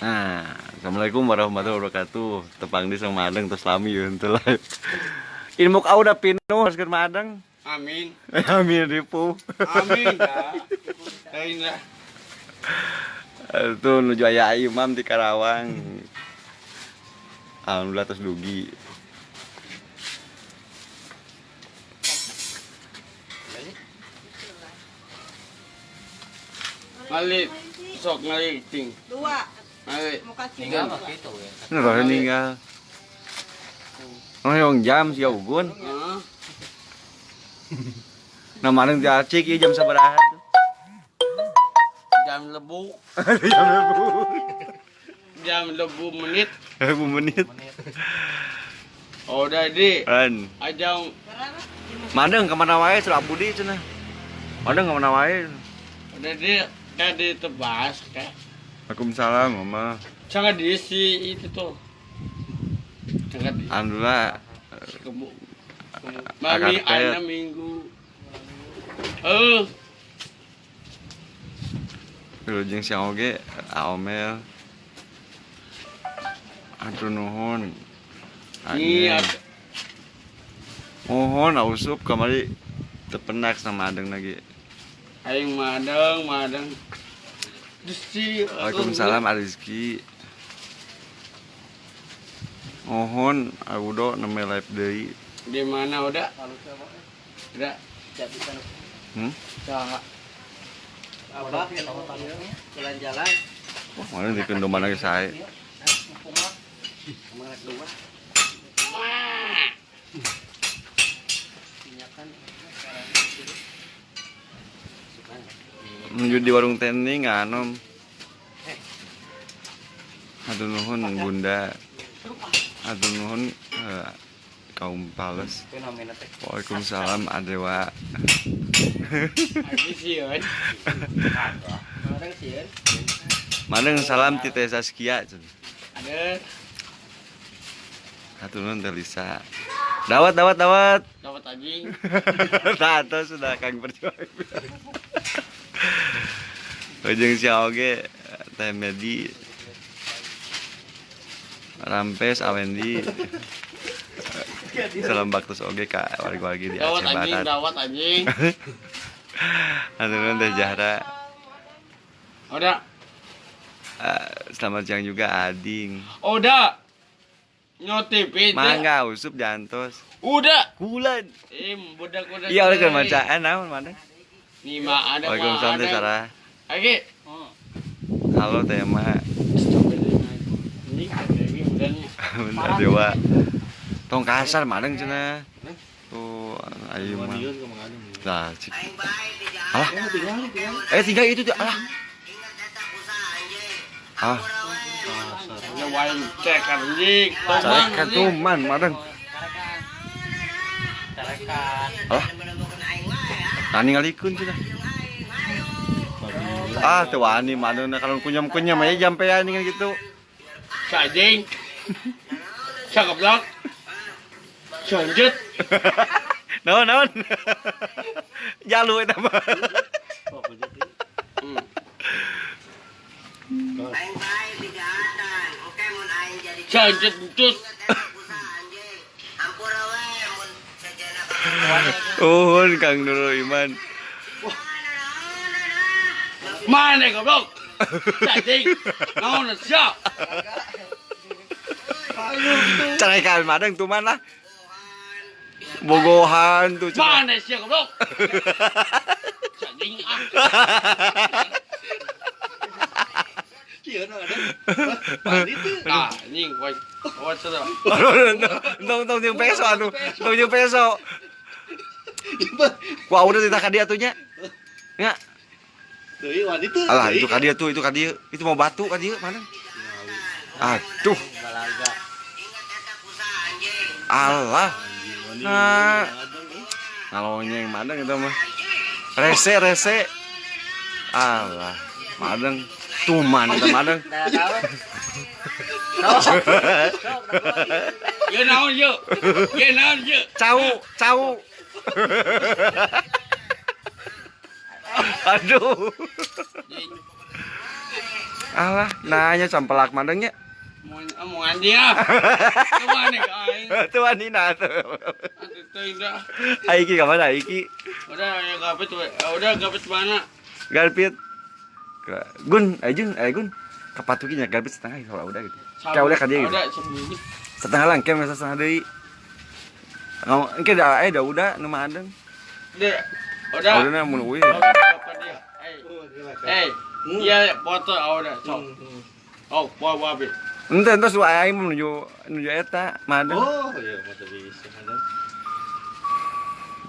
Nah, assalamualaikum warahmatullahi wabarakatuh. Tepang di sama Madang terus lami ya untuk live. Ilmu kau udah pinuh harus ke Madang. Amin. Amin ripu. Amin. Aina. Itu nuju aya imam di Karawang. Alhamdulillah terus dugi. Ngali sok ngali ting. Dua. Ngali. Muka Tinggal gitu. Nah, meninggal. Oh, yang jam si Ugun. Heeh. Nah, Madang diacik ieu jam sabaraha tuh? Jam lebu. Jam lebu. Jam lebu menit. 10 menit. Oh, udah di. Kan. Ajang Madang kemana wae Surah Budi cenah. Madang kemana wae. udah di tadi tebas kan. Waalaikumsalam, Mama. Sangat diisi itu tuh. Sangat diisi. Alhamdulillah. Kemu. Mami Akar aina minggu. Jeung si oge Aomel. Aduh nuhun. Iya. Mohon ausup kamari tepenak sama Madang lagi. Aing madang. Dusti. Waalaikumsalam Arizki. Mohon audo neme live deui. Di mana udah? Udah. Saha. Apa? Jalan-jalan. Wah, mana di kendoman lagi sae. Menuju di warung tending anom. Aduh nuhun Bunda. Aduh nuhun kaum pales. Waalaikumsalam Adewa. Abi sieun. Orang sieun. Madang salam ti Teh Saskia. Ada Aduh nuhun Teh Lisa. Dawat. dapat anjing. Tato sudah Kang Perjuangan. Ujung si oge Teh Medi. Rampes Awendi. Salam baktus oge ka warga-warga di Aceh Barat. Dawat anjing. Anu nuhun Teh Zahra. Udah. Selamat siang juga Ading. Udah. Nyotipin. Mangga usup jantos. Udah. Bulan. Budak-budak. Iya oleh kemacaan naon Madang. Nima ada. Waalaikumsalam Teh Sarah. Lagi. Halo Teh Ma. Ini ada lagi udahnya. Bener Dewa. Tong kasar Madang cenah. Tuh ayo mah. Nah, cik. Alah. Tinggal itu tuh. Alah. Ah. Nyawain cek anjing. Carekan tuman Madang. Alah. Tani ngalikeun cenah. Teu wani Madang kalau kunyam-kunyam aya jampean dengan gitu. Anjing. Cakeblak. Sonjet. Naon. Jalu eta mah. Sonjet entut. Kang Nurul Iman. Mana goblok? Anjing. Naon siap? Carekan Madang tuh mana? Bogohan tuh. Mana siap goblok? Anjing ah. Anjing, wah sudah. Tong jeung peso anu, tong jeung peso. Wah, udah ditaka dia tuh nya. Nya. Deui wanita. Alah, itu ka dia tuh, itu ka dia. Itu mau batu ka dia mana? Aduh. Allah. Nah. Ngalonyeng Madang itu mah. Rese. Allah, Madang. Tuman itu Madang. Ye naon ye? Cau. Aduh. Alah, nanya sampelak mandengnya. Mau anjing ah. Coba nih aing. Tuh Anina tuh. Aduh tuh indah. Aiki ka mana Aiki? Udah ya gapet we. Udah gapet mana? Galpit. Gun, Gun. Kapatukinya galpit setengah kalau udah gitu. Kau udah kan dia gitu. Udah sembunyi. Setengah langkem masa setengah deui. Ngomong engke da udah nu mah adeng. Udah. Udah mun euy. Apa dia? Iya foto udah. Sok. Oh, buah be. Ente su aing menuju eta madeng. Oh iya mata bisa ada.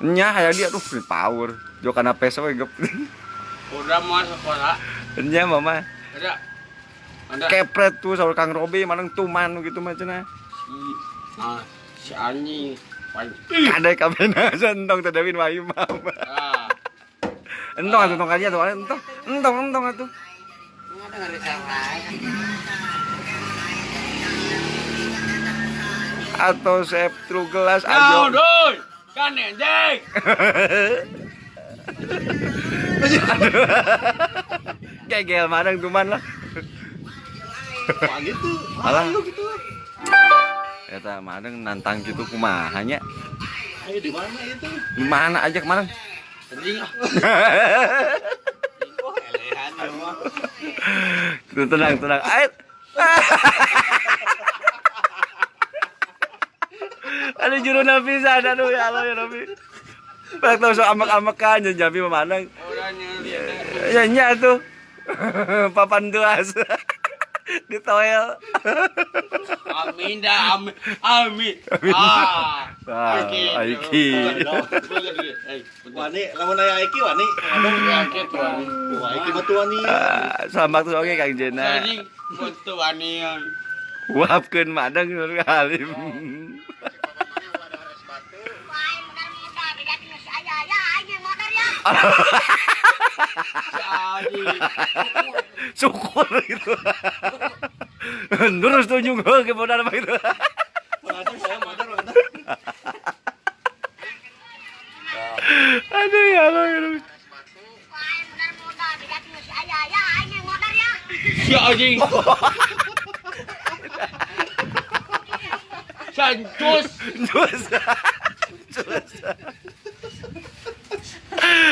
Nya aya dia tuh free power. Jo kana peso we gep. Udah mau sekolah. Nya mama. Udah. Ada Kepret tuh saur Kang Robi maneng tuman gitu mah cenah. si anjing. Kadek kabena sentong teh Dewin Wayu mama. Ah. Entong atuh tong kadia tuh entong atuh. Ada ngari salah. Atau sep tru gelas Ayo, ajo. doi. Kan anjing. Gegel madang tuman lah. Wah gitu. Alah. Ayo gitu. Eta madang nantang gitu kumaha nya. Ayo di mana itu? Di mana ajak madang? Anjing ah. Oh, elehan ya mah. Tuh tenang. Ayo. Ada juru pisan aduh ya Allah ya Rabbi. Bak tau so amek-amekan jeung Jambi memandang. Udah nyari. Ya nya tuh. Papan tuas. Di toel. Amin dah, amin. Ah. Aiki. Wani, lamun aya Aiki wani. Yakin tuan. Wah, Aiki mah tuan nih. Sambak tuh oke Kang Jena. Anjing buat tuanian. Wapkeun madang nur halim. Syukur gitu. Terus tunjuk ke modal apa gitu. Aduh ya Allah ya Allah. Si anjing. Sancus.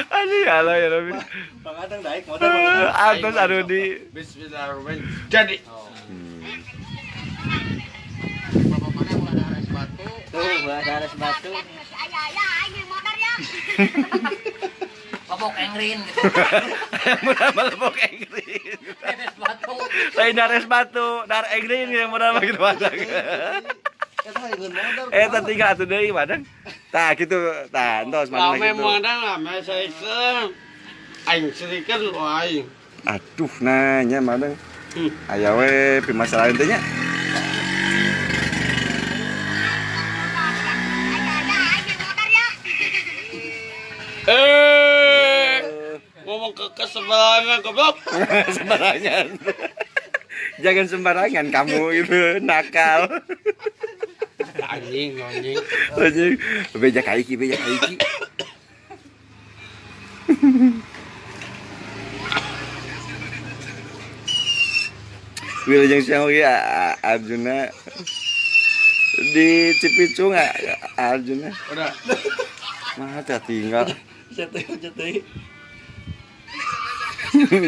Aduh ya Allah ya Rabbi. Bang Adang daik modal. Atos Arudi. Bismillahirrahmanirrahim. Jadi. Tuh, bahasa aras batu. Babok engrin gitu. Modal malebok engrin. Aras batu. Lain dares batu, dar engrin yang modal mah gitu madang. Eta hayeun modal. Eta tinggal atuh deui madang. Tah kitu, tah entos madang Lame kitu. modal lame saikeun. Aing serikeun aing. Aduh nanya madang. Aya we pimasalahan teh nya. Ngomong ke sembarangan goblok. Sembarangan. Jangan sembarangan kamu itu nakal. Anjing. Anjing, beja kaiki. Wilujeng siang ge Arjuna di Cipicung Arjuna. Udah. Mah teh tinggal. Jatuh.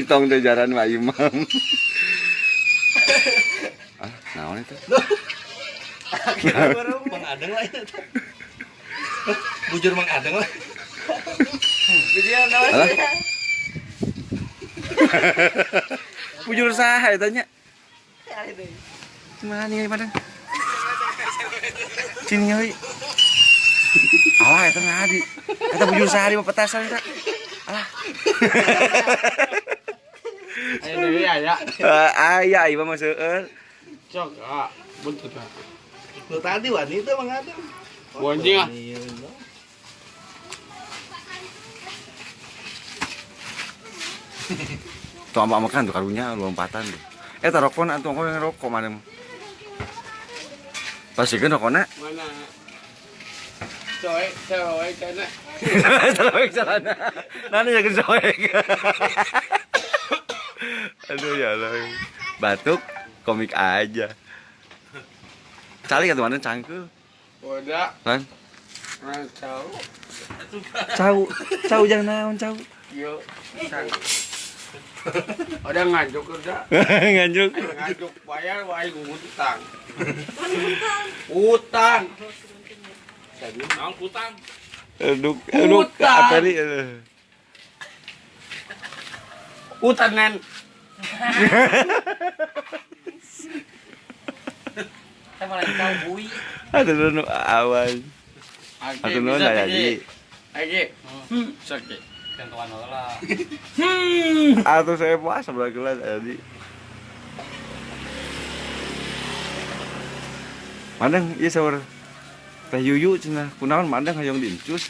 Tong teh jaran Pak Imam. Naon itu? Mang Adeng lah itu. Bujur Mang Adeng lah. Bidian naon Alah. sih? Bujur saha eta nya? Mana nih padang? Cini euy. Alah eta ngadi. Eta bujur saha di petasan eta? Alah. Ayo deui aya. Aya ieu mah seueur. Cok, buntut. Lu tadi wani itu Bang Adang. Anjing ah. Tuh amak-amakan tuh karunya lompatan tuh. Eta rokona atuh engko ngerokok mana. Pasikeun rokona. Mana? Coek kana. Coek sana. Nani ya coek. Aduh ya Allah. Batuk komik aja. Cali ka mana cangkeul. Udah. Kan? Rancau. Cau jangan naon cau. Yo. Udah ngajuk udah. Nganjuk. Ngajuk bayar wae ngutang. Utang. Nang utang. Duk Utang. apa nih? Utangan. Kita malah tahu bui. Aduh nu awan. Aduh nu aya ji. Lagi. Sakit. Tentuan lah. Atuh saya puas sebelah gelas aya ji. Mandang ieu saur Teh Yuyu cenah. Kunaon mandang hayang diincus.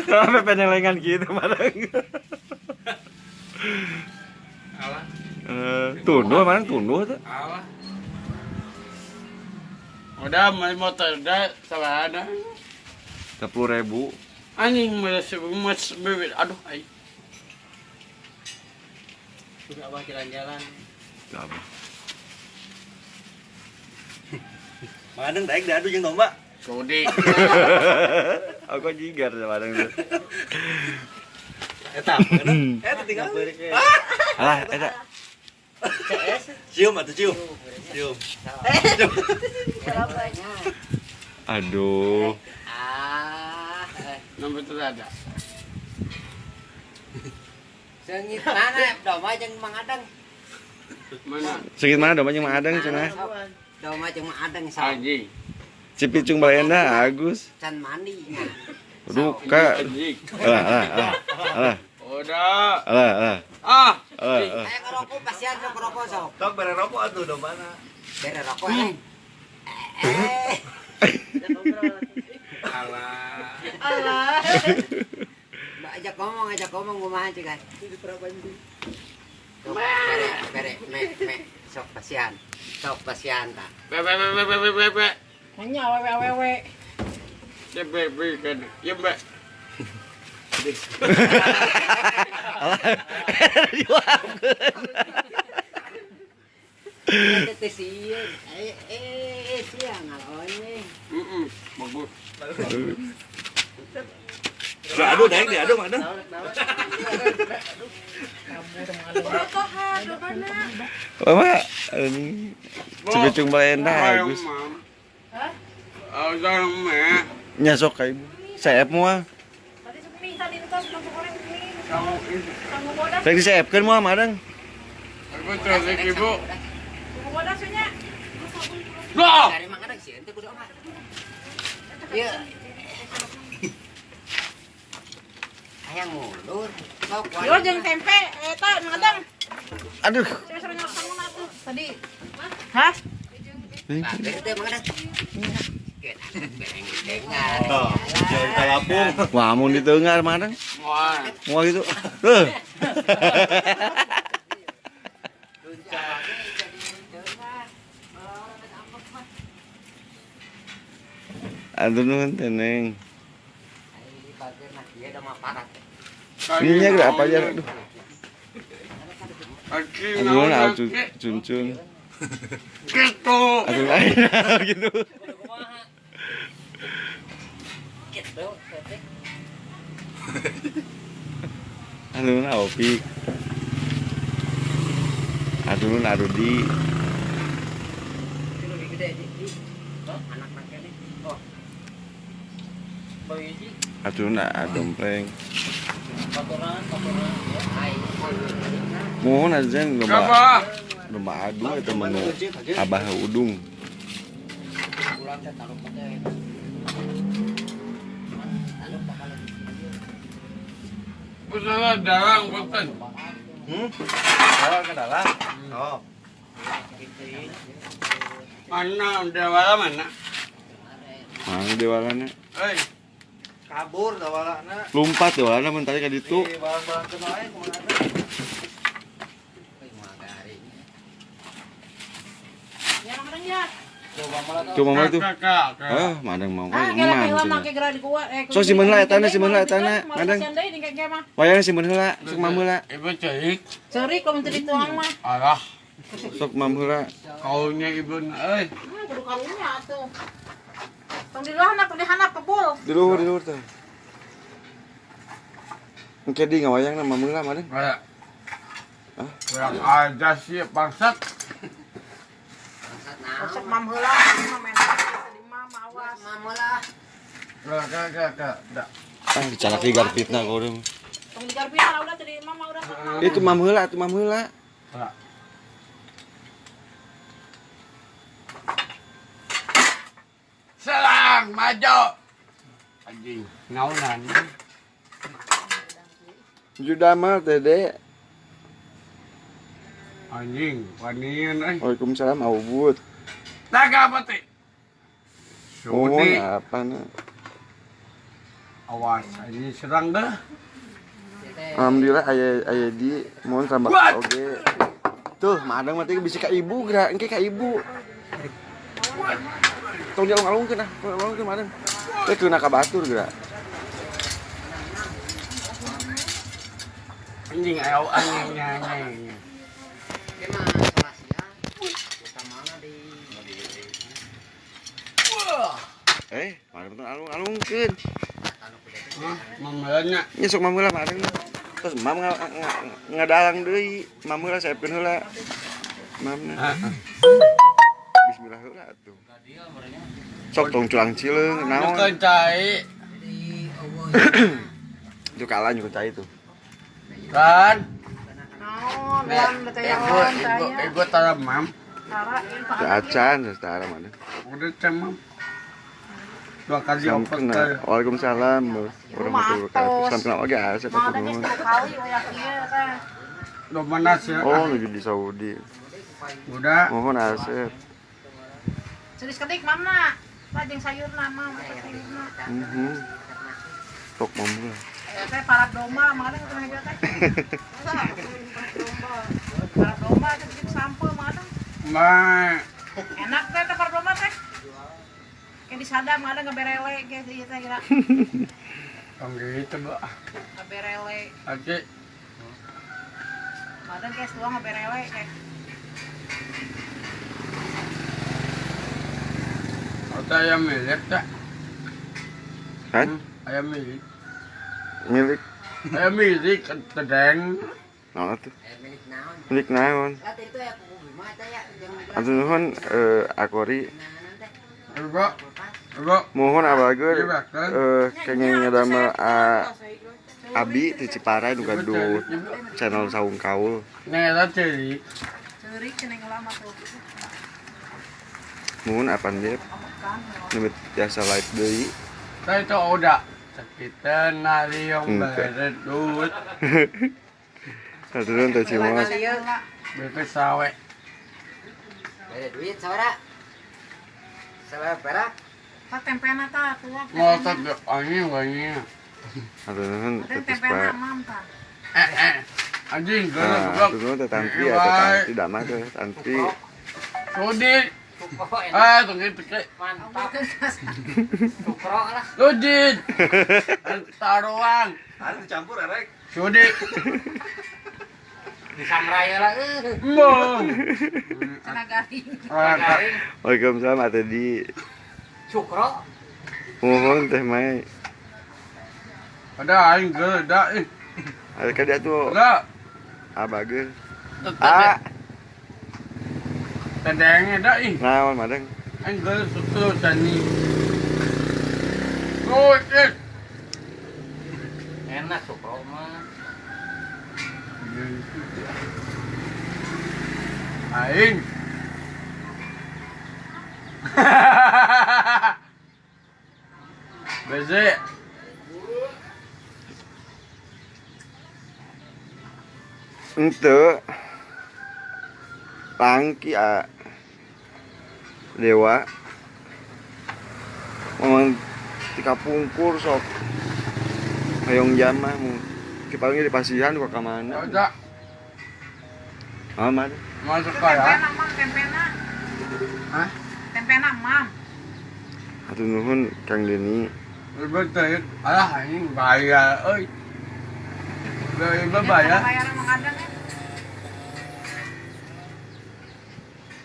Sampai penyelengan gitu mandang. Alah. Tunduh mana tunduh tuh. Alah. Udah main motor dah salah ada. 10.000. Anjing mas bebek aduh ai. Sudah abah jalan-jalan. Apa? Mangadeng daek diadu jeung domba. Sudi. Aku jigar sama orang itu. Eta, eta tinggal. Alah, eta. Cium atuh cium. Cium. Aduh. Nomor itu ada. Sengit mana domba jeung Mang Adang. Mana? Sakit mana domba jeung Mang Adang cenah? Domba jeung Mang Adang sa. Anjing. Cipicung Balenda Agus. Can mandi. Duka. Anjing. Alah. Udah. Ah. Ayo ngerokok pasian sok ngerokok sok. Tok bere rokok atuh dombana. Bere rokok. Alah. Mbak ajak ngomong kumaha cik kan. Bere me sok pasian ta. Bebe. Hanya awewe. Bebe kan. Ya, Mbak. Ada tesieun. Siang ngalawan Bagus. Diadu daek diadu mana? Mama, ini Cipicung Balenda Agus. Oh, jangan mah. Nyasok ka ibu. Saep moal. Rek disaepkeun moal madang. Aku terus ibu. Loh. Dari Mang Adang sih ente kudu mah. Ieu. Hayang mulur. Sok Yo jeung tempe eta Mang Adang. Aduh. Saya sering ngelaksanakan atuh tadi. Hah? Bere teh Mang Adang. Oh, jangan kalapung. Wah, mun di tengah madang. Wah. Moal gitu. Aduh nuhun teh Neng. Ininya geus apa aja aduh. Aduh nuhun atuh cuncun. Gitu. Aduh lain gitu. Aduh nuhun Opik. Aduh nuhun Arudi. Aduh nuhun Adompleng. Mohon aja Apa? domba adu eta menu Abah Udung. Masalah dalang boten. Dalam ke dalam. Oh. Mana dewala mana? Mang dewalana. Hei, Kabur dawalana. Lompat dewalana mun tadi ka ditu. Di barang-barang kena ae kumaha. Ya Mang Adang ya. Coba malah tuh. Kakak. Ah, madang mau Ah, kayak kira eman kira cenah. make gerak di kuat. So, simpen heula etana, simpen heula etana, madang. Madang. Wayangna simpen heula, sok mam heula. Ibu cerik. Cerik kalau menteri tuang mah. Alah. Sok mam heula. Kaunya ibu euy. Kudu kalunya atuh. Tong di luar nak, di handap pebul. Di luhur tuh. Engke di ngawayangna mam heula madang. Kayak. Hah? Kurang aja sih bangsat. Resep mam heula, mah main di mah awas. Mam heula. Kakak. Dak. Ah, dicaraki garpitna kau deh. Tong di garpina udah tadi mama udah. Itu mam heula, itu mam heula. Selang maju. Anjing, ngaunan. Juda mah teh, Dek. Anjing, wanian euy. Waalaikumsalam, Aubud. Naga pati. Mohon Sudi. apa na? Awas, ini serang dah. Alhamdulillah aya di mohon sama What? oge. Tuh, madang mah teh bisi ka ibu geura, engke ka ibu. Tong dialung-alungkeun ah, alung-alungkeun madang. Teh keuna ka batur geura. Anjing ayo anjing. Madang tong alung-alungkeun. Mamelanya. Nya sok mam heula madang. Terus mam ngadalang deui, mam heula saepkeun heula. Mamna. Bismillah heula atuh. Sok tong culang cileung naon. Kencai. Itu kalah juga cai itu. Kan? Naon, lan betayaon saya. Ibu taramam. Tara, Ya acan setara mana. Udah cemam. 2 kali Sampun. opat. Waalaikumsalam warahmatullahi wabarakatuh. Sampun oge asep Mau ada atuh geus nuhun. 2 kali oyak ieu teh. Lo mana sih? Oh, nuju di Saudi. Udah. Mohon asep. Ceris ketik mamna. Lajeng sayurna mam sayurna. Tok mam heula. Teh parat domba mana teh meja teh. Parat domba teh bikin sampel mana. Ma. Enak teh parat domba teh. Kayak disadam ada ngeberele kayak ieu teh kira. Tong gitu, Bu. Ngeberele. Oke. Ada guys tuang ngeberele kayak. Ada ayam milik tak? Kan? Ayam milik. Milik Ayam milik tedeng. naon atuh? Milik naon? Atuh nuhun akori Ibu. Ibu. mohon abageun Iya, Bahkan. kenging ngadamel Abi di Ciparai nu gaduh channel Saung Kaul. Nela cerik. Cerik ceneng lama tuh. Mohon apa dia? Numit biasa live deui. Saya itu udah. Sakitan nari yang Ente. beredut. Saturun teh cimos. Bete sawe. Ada duit saudara. Saudara perak. Tak tempena ta tua. Ngotot gak angin banyak. Atuh nuhun Ada teh tempena mam ta. Anjing gue Nah, juga. atuh nuhun teh tantri atuh tantri damah teh tantri. Sudi. Tunggu teke. Mantap. Sukro lah. Sudi. Taruang. Harus dicampur erek. Sudi. Disamraya lah. Mbong. Cenah garing. Waalaikumsalam atuh di Sukro. mohon teh mai. Ada aing geledak ih. Ada ka dia tuh Enggak. abageun. Ah, Tendengnya dah ih. naon madang? Aing geledak susu tani. Good it. Enak sukro mah. Aing. Beze. Ente Pangki Dewa Memang tika pungkur sok hayong jamah mu kipalnya di pasihan kok ka mana? Ada Aman. masuk kaya. Tempena mam tempena. Hah? Tempena enak, Mam. Hatur nuhun Kang Deni. Betul. Alah anjing bahaya euy. Bayar. Bayar Mang Adang ya.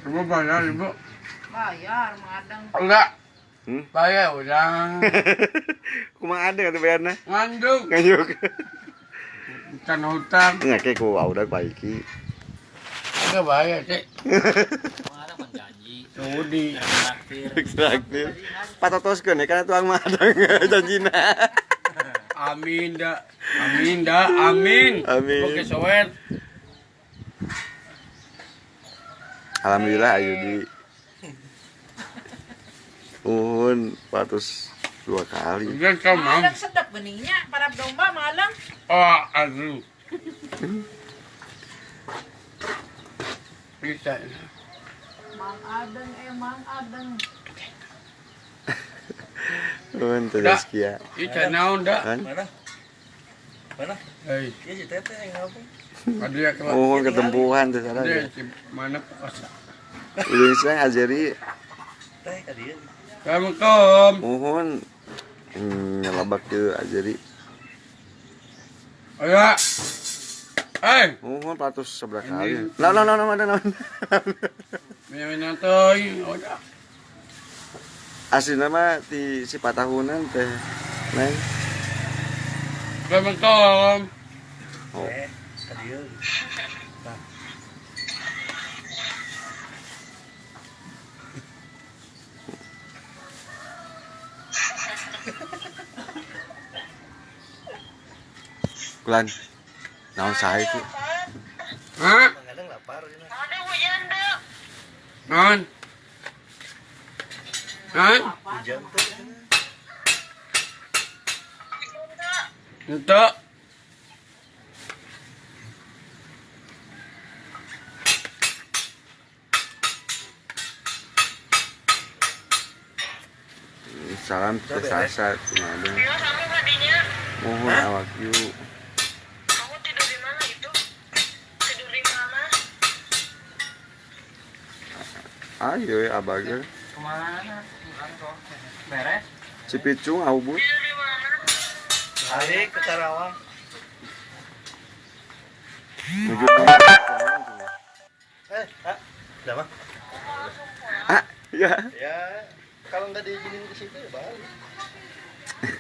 Ibu bayar, Ibu. Bayar Mang Adang. Enggak. Hmm? Bayar udah. Kumaha ada atuh bayarna? Ngandung. Ngayuk. Bukan hutang. Nya ke ku audak baiki. Enggak bayar, Cek. Ada janji. Sudi. Traktir. Patotoskeun ya kana tuang mah ada janjina. Amin dah. Amin dah. Amin. Amin. Oke, sower. Alhamdulillah ayo di Uhun 402 kali. Udah Mang kamu. Adang sedap beningnya para domba malam. Oh, aduh. Bisa. Mang Adang. Uhun terus kia. Bisa naon dah. Kan? Mana? Mana? Hei, Iya si Teteh yang ngapung. ada yang kelas. Uhun ketempuhan teh sareng. Dia si mana puasa. Uling sareng Azeri Teh ka dieu. Assalamualaikum. Uhun nyelabak ke Azeri. Ayo. Eh, Uhun 411 kali. Nah. minum toy. Udah. Aslinya mah di si patahunan teh. Neng. Assalamualaikum. Oh. Ka dieu. Kulan. Naon sae itu? Hah? Kadang lapar ini. Non. Non. Hujan tuh. Untuk. Salam teh sasa kumaha. Mohon awak yuk. Kamu tidur di mana itu? Tidur di mana? Ayo abager. Kemana? Kantor. Beres. Cipicung aubut. Tidur di mana? Balik ke Karawang. Menuju Udah mah? Ah, ya. Ya, kalau nggak diizinin ke situ ya balik.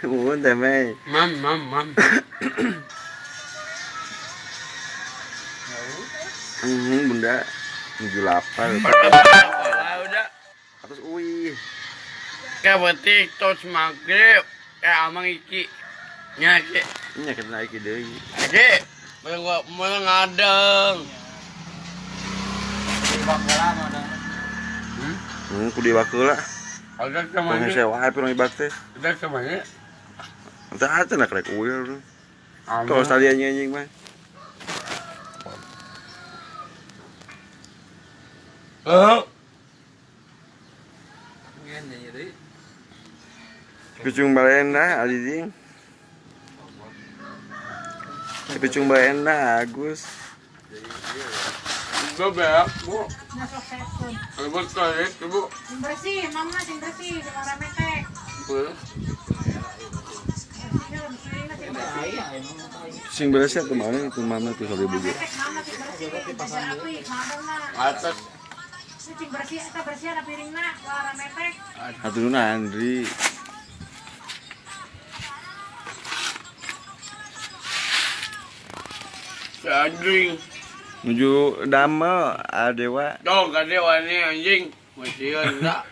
Mohon teh mei. Mam. Bunda menuju lapar. Udah. Atus uih. Kayak betik tos maghrib. Kayak amang iki. Nya, Ki. Nya kita naik deui. Ki. Mau ngadeng. Kudu bakeula. Udah Pengen kemana? sewa hape nu ibak teh. Udah kemana? Teu atuh nak rek uih. Aman. Kalau sekalian nyanyi mah. Oh. Picung balenda Aliding. Picung balenda Agus. Gue beak, Bu. Masuk sekun. Ribut kali, Bu. Sing bersih, Mama sing bersih, sing ora metek. Sing beresnya kemarin itu mana tuh sorry Bu. Metek Mama sing bersih. Bisa api, Mama. Atas. Sing bersih, eta bersih ada piringna, ora metek. Haturna Andri. Anjing. Menuju Damel Adewa Tuh, gak ada wani anjing. Masih enggak.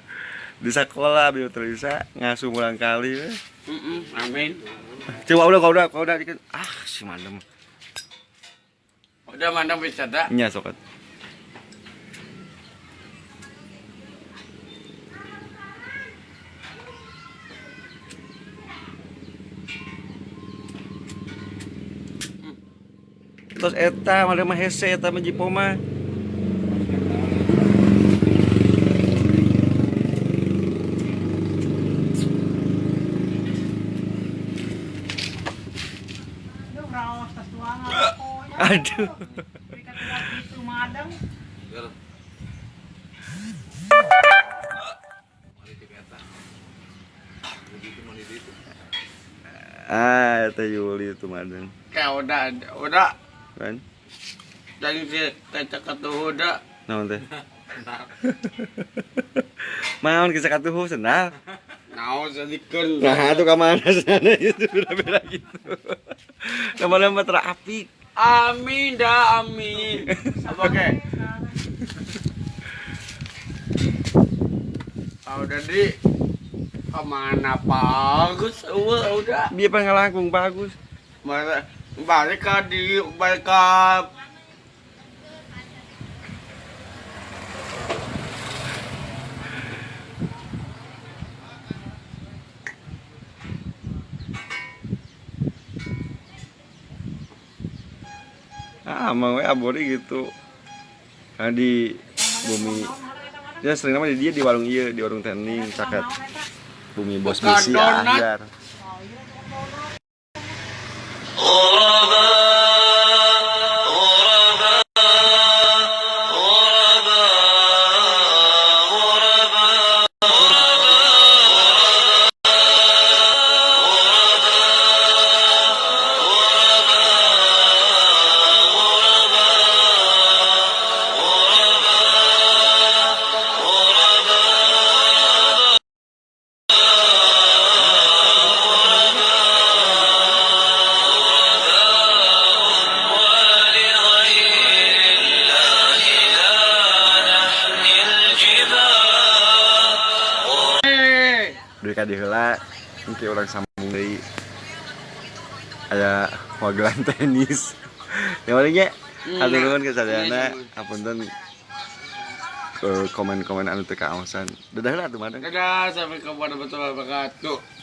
di sekolah biar terisa ngasuh ulang kali. Amin. Coba udah dikit. Ah, si mandem. Udah mana bisa dah. Nya sokat. Terus eta mah mah hese eta mah jipo mah. Aduh, raos tas tuangan pokoknya. Aduh. Berikan kuat gitu, Madang. Ah, eta Yuli itu madeng. Kayak udah. Kan? Jadi si tecek atuh udah. Naon teh? Maon kisah katuh senal. Naon sadikeun. Nah, itu ka mana sana itu beda-beda gitu. Nama-nama terapik. Amin dah amin. Apa ke? Udah di kemana bagus udah Dia pengen ngelangkung bagus. balik ke Mau abori gitu. Karena di bumi dia sering nama dia di warung iya, di warung tending caket bumi bos Bukan misi donat. ajar. Duit ka diheula engke urang sambung deui. Aya wagelan tenis. Ya paling ge hatur nuhun ke sadayana, apunten komen-komen anu teu kaosan. Dadah heula atuh madeng. dadah sampai kapan betul wabarakatuh.